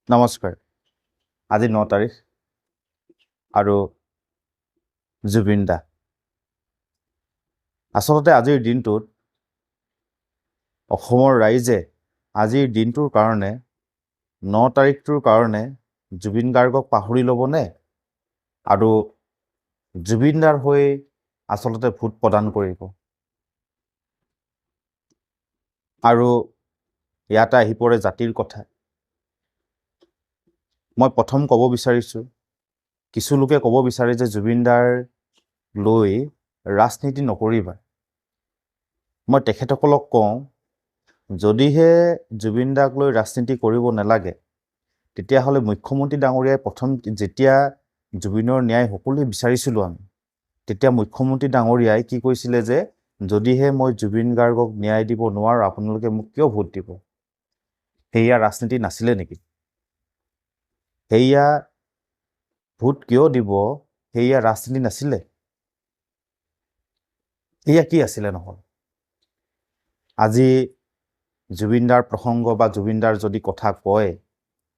নমস্কাৰ। আজি 9 তাৰিখ আৰু জুবিন দা। আচলতে আজিৰ দিনটোত অসমৰ ৰাইজে আজিৰ দিনটোৰ কাৰণে 9 তাৰিখটোৰ কাৰণে জুবিন গাৰ্গক পাহৰি ল'বনে আৰু জুবিন দাৰ হৈ আচলতে ভোট প্ৰদান কৰিব। আৰু ইয়াতে আহি পৰে জাতিৰ কথা। মই প্ৰথম ক'ব বিচাৰিছোঁ, কিছু লোকে ক'ব বিচাৰে যে জুবিন দাৰ লৈ ৰাজনীতি নকৰিবা। মই তেখেতসকলক কওঁ, যদিহে জুবিন দাক লৈ ৰাজনীতি কৰিব নালাগে, তেতিয়াহ'লে মুখ্যমন্ত্ৰী ডাঙৰীয়াই প্ৰথম যেতিয়া জুবিনৰ ন্যায় সকলোৱে বিচাৰিছিলোঁ আমি, তেতিয়া মুখ্যমন্ত্ৰী ডাঙৰীয়াই কি কৈছিলে যে যদিহে মই জুবিন গাৰ্গক ন্যায় দিব নোৱাৰোঁ, আপোনালোকে মোক কিয় ভোট দিব? সেয়া ৰাজনীতি নাছিলে নেকি? সেয়া ভোট কিয় দিব? সেয়া ৰাজনীতি নাছিলে? এয়া কি আছিলে নহ'ল? আজি জুবিন দাৰ প্ৰসংগ বা জুবিন দাৰ যদি কথা কয়,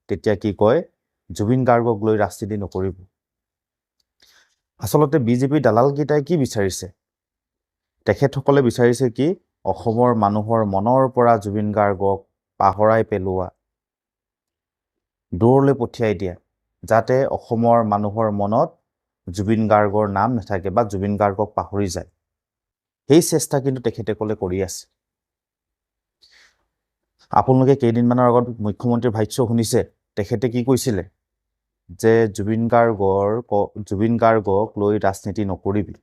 তেতিয়া কি কয়? জুবিন গাৰ্গক লৈ ৰাজনীতি নকৰিব। আচলতে বিজেপি দালালকেইটাই কি বিচাৰিছে? তেখেতসকলে বিচাৰিছে কি? অসমৰ মানুহৰ মনৰ পৰা জুবিন গাৰ্গক পাহৰাই পেলোৱা, দূৰলৈ পঠিয়াই দিয়া, যাতে অসমৰ মানুহৰ মনত জুবিন গাৰ্গৰ নাম নাথাকে বা জুবিন গাৰ্গক পাহৰি যায়। সেই চেষ্টা কিন্তু তেখেতসকলে কৰি আছে। আপোনালোকে কেইদিনমানৰ আগত মুখ্যমন্ত্ৰীৰ ভাষ্য শুনিছে, তেখেতে কি কৈছিলে? যে জুবিন গাৰ্গক লৈ ৰাজনীতি নকৰিবি।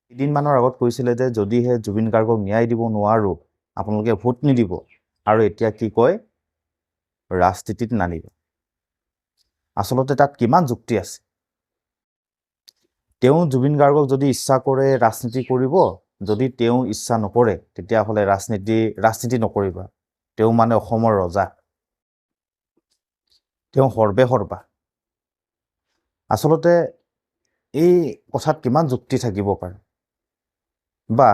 কেইদিনমানৰ আগত কৈছিলে যে যদিহে জুবিন গাৰ্গক ন্যায় দিব নোৱাৰোঁ, আপোনালোকে ভোট নিদিব। আৰু এতিয়া কি কয়? ৰাজনীতিত নানিব। আচলতে তাত কিমান যুক্তি আছে? তেওঁ জুবিন গাৰ্গক যদি ইচ্ছা কৰে ৰাজনীতি কৰিব, যদি তেওঁ ইচ্ছা নকৰে তেতিয়াহ'লে ৰাজনীতি নকৰিবা। তেওঁ মানে অসমৰ ৰজা, তেওঁ সৰ্বে। আচলতে এই কথাত কিমান যুক্তি থাকিব পাৰে? বা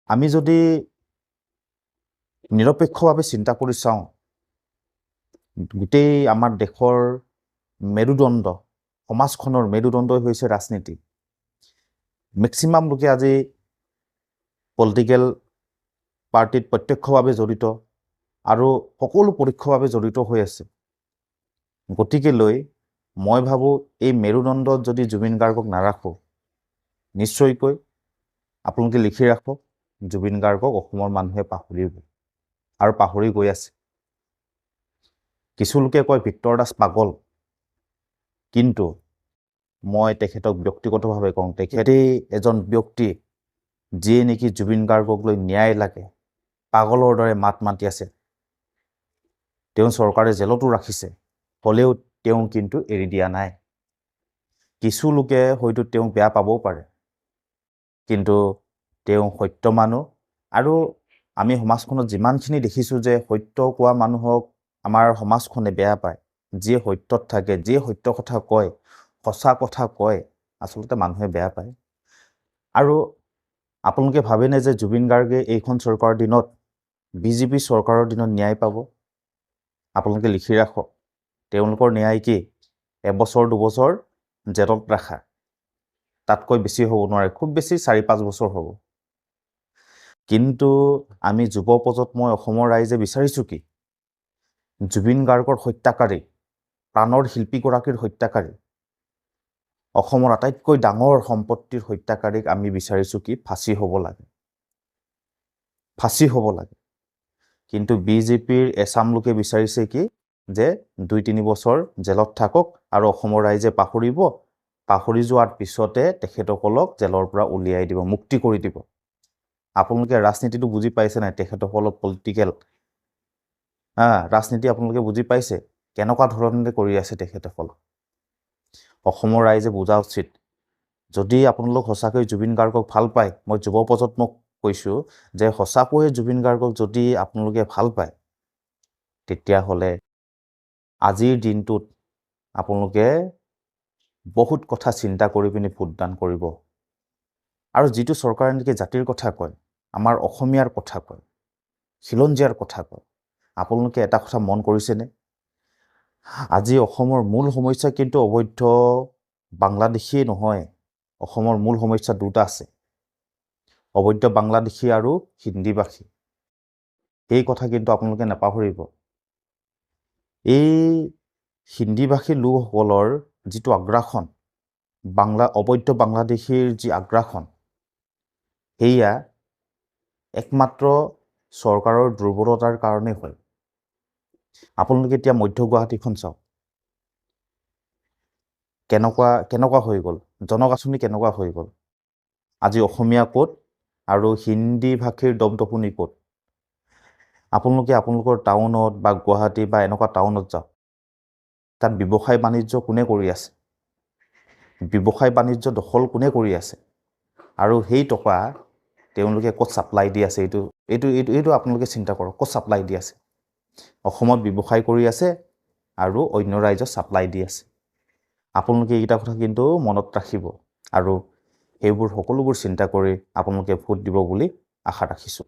আমি যদি নিৰপেক্ষভাৱে চিন্তা কৰি চাওঁ, গোটেই আমাৰ দেশৰ মেৰুদণ্ড, সমাজখনৰ মেৰুদণ্ডই হৈছে ৰাজনীতি। মেক্সিমাম লোকে আজি পলিটিকেল পাৰ্টিত প্ৰত্যক্ষভাৱে জড়িত আৰু সকলো পৰোক্ষভাৱে জড়িত হৈ আছে। গতিকে লৈ মই ভাবোঁ এই মেৰুদণ্ডত যদি জুবিন গাৰ্গক নাৰাখোঁ, নিশ্চয়কৈ আপোনালোকে লিখি ৰাখক, জুবিন গাৰ্গক অসমৰ মানুহে পাহৰিব আৰু পাহৰি গৈ আছে। কিছু লোকে কয় ভিক্টৰ দাস পাগল, কিন্তু মই তেখেতক ব্যক্তিগতভাৱে কওঁ, তেখেতেই এজন ব্যক্তি যিয়ে নেকি জুবিন গাৰ্গক লৈ ন্যায় লাগে পাগলৰ দৰে মাত মাতি আছে। তেওঁ চৰকাৰে জেলতো ৰাখিছে, হ'লেও তেওঁ কিন্তু এৰি দিয়া নাই। কিছু লোকে হয়তো তেওঁক বেয়া পাবও পাৰে, কিন্তু তেওঁ সত্য মানুহ। আৰু আমি সমাজখনত যিমানখিনি দেখিছোঁ যে সত্য কোৱা মানুহক আমাৰ সমাজখনে বেয়া পায়। যিয়ে সত্যত থাকে, যিয়ে সত্য কথা কয়, সঁচা কথা কয়, আচলতে মানুহে বেয়া পায়। আৰু আপোনালোকে ভাবেনে যে জুবিন গাৰ্গে এইখন চৰকাৰৰ দিনত, বিজেপি চৰকাৰৰ দিনত ন্যায় পাব? আপোনালোকে লিখি ৰাখক, তেওঁলোকৰ ন্যায় কি? 1 বছৰ 2 বছৰ জেলত ৰাখা, তাতকৈ বেছি হ'ব নোৱাৰে, খুব বেছি 4-5 বছৰ হ'ব। কিন্তু আমি যুৱ প্ৰজন্মই অসমৰ ৰাইজে বিচাৰিছোঁ কি? জুবিন গাৰ্গৰ হত্যাকাৰী, প্ৰাণৰ শিল্পীগৰাকীৰ হত্যাকাৰী, অসমৰ আটাইতকৈ ডাঙৰ সম্পত্তিৰ হত্যাকাৰীক আমি বিচাৰিছোঁ কি? ফাঁচি হ'ব লাগে, ফাঁচি হ'ব লাগে। কিন্তু বিজেপিৰ এচাম লোকে বিচাৰিছে কি? যে 2-3 বছৰ জেলত থাকক আৰু অসমৰ ৰাইজে পাহৰিব, পাহৰি যোৱাৰ পিছতে তেখেতসকলক জেলৰ পৰা উলিয়াই দিব, মুক্তি কৰি দিব। আপোনালোকে ৰাজনীতিটো বুজি পাইছে নাই? তেখেতসকলক পলিটিকেল ৰাজনীতি আপোনালোকে বুজি পাইছে? কেনেকুৱা ধৰণে কৰি আছে তেখেতসকলক? অসমৰ ৰাইজে বুজা উচিত। যদি আপোনালোক সঁচাকৈ জুবিন গাৰ্গক ভাল পায়, মই যুৱ প্ৰজন্মক কৈছোঁ যে সঁচাকৈয়ে জুবিন গাৰ্গক যদি আপোনালোকে ভাল পায়, তেতিয়াহ'লে আজিৰ দিনটোত আপোনালোকে বহুত কথা চিন্তা কৰি পিনি ভোটদান কৰিব। আৰু যিটো চৰকাৰে নেকি জাতিৰ কথা কয়, আমাৰ অসমীয়াৰ কথা কয়, খিলঞ্জীয়াৰ কথা কয়, আপোনালোকে এটা কথা মন কৰিছেনে? আজি অসমৰ মূল সমস্যা কিন্তু অবৈধ বাংলাদেশী নহয়। অসমৰ মূল সমস্যা দুটা আছে, অবৈধ বাংলাদেশী আৰু হিন্দীভাষী। এই কথা কিন্তু আপোনালোকে নাপাহৰিব। এই হিন্দীভাষী লোকসকলৰ যিটো আগ্ৰাসন, অবৈধ বাংলাদেশীৰ যি আগ্ৰাসন, সেয়া একমাত্ৰ চৰকাৰৰ দুৰ্বলতাৰ কাৰণে হয়। আপোনালোকে এতিয়া মধ্য গুৱাহাটীখন চাওক, কেনেকুৱা হৈ গ'ল, জনগাঁথনি কেনেকুৱা হৈ গ'ল। আজি অসমীয়া ক'ত আৰু হিন্দী ভাষীৰ দপদপনি ক'ত। আপোনালোকে আপোনালোকৰ টাউনত বা গুৱাহাটী বা এনেকুৱা টাউনত যাওক, তাত ব্যৱসায় বাণিজ্য কোনে কৰি আছে, ব্যৱসায় বাণিজ্য দখল কোনে কৰি আছে, আৰু সেই টকা তেওঁলোকে ক'ত ছাপ্লাই দি আছে, এইটো আপোনালোকে চিন্তা কৰক, ক'ত ছাপ্লাই দি আছে। অসমত ব্যৱসায় কৰি আছে আৰু অন্য ৰাজ্যত ছাপ্লাই দি আছে। আপোনালোকে এইকেইটা কথা কিন্তু মনত ৰাখিব আৰু সেইবোৰ সকলোবোৰ চিন্তা কৰি আপোনালোকে ভোট দিব বুলি আশা ৰাখিছোঁ।